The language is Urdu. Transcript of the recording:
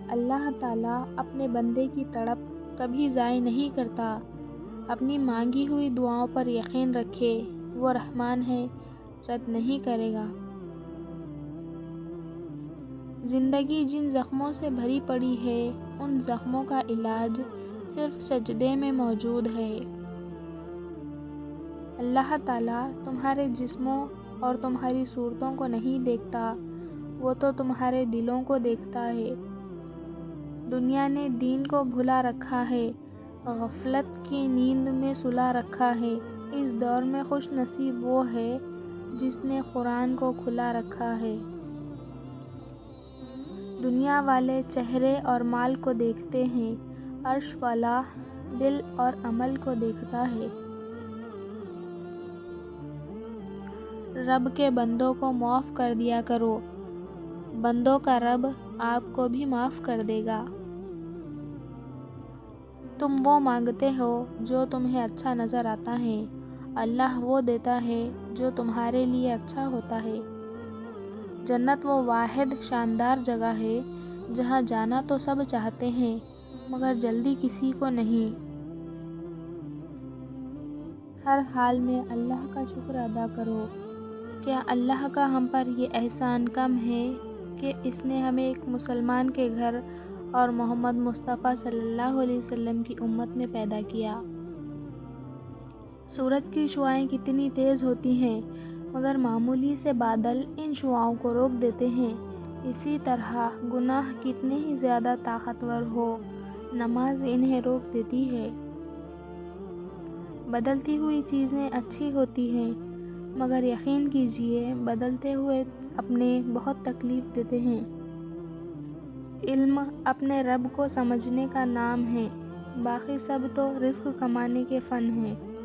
اللہ تعالیٰ اپنے بندے کی تڑپ کبھی ضائع نہیں کرتا۔ اپنی مانگی ہوئی دعاؤں پر یقین رکھے، وہ رحمان ہے، رد نہیں کرے گا۔ زندگی جن زخموں سے بھری پڑی ہے، ان زخموں کا علاج صرف سجدے میں موجود ہے۔ اللہ تعالیٰ تمہارے جسموں اور تمہاری صورتوں کو نہیں دیکھتا، وہ تو تمہارے دلوں کو دیکھتا ہے۔ دنیا نے دین کو بھلا رکھا ہے، غفلت کی نیند میں سلا رکھا ہے۔ اس دور میں خوش نصیب وہ ہے جس نے قرآن کو کھلا رکھا ہے۔ دنیا والے چہرے اور مال کو دیکھتے ہیں، عرش والا دل اور عمل کو دیکھتا ہے۔ رب کے بندوں کو معاف کر دیا کرو، بندوں کا رب آپ کو بھی معاف کر دے گا۔ تم وہ مانگتے ہو جو تمہیں اچھا نظر آتا ہے، اللہ وہ دیتا ہے جو تمہارے لیے اچھا ہوتا ہے۔ جنت وہ واحد شاندار جگہ ہے جہاں جانا تو سب چاہتے ہیں مگر جلدی کسی کو نہیں۔ ہر حال میں اللہ کا شکر ادا کرو۔ کیا اللہ کا ہم پر یہ احسان کم ہے کہ اس نے ہمیں ایک مسلمان کے گھر اور محمد مصطفیٰ صلی اللہ علیہ وسلم کی امت میں پیدا کیا۔ سورج کی شعاعیں کتنی تیز ہوتی ہیں مگر معمولی سے بادل ان شعاعوں کو روک دیتے ہیں۔ اسی طرح گناہ کتنے ہی زیادہ طاقتور ہو، نماز انہیں روک دیتی ہے۔ بدلتی ہوئی چیزیں اچھی ہوتی ہیں مگر یقین کیجئے بدلتے ہوئے اپنے بہت تکلیف دیتے ہیں۔ علم اپنے رب کو سمجھنے کا نام ہے، باقی سب تو رزق کمانے کے فن ہیں۔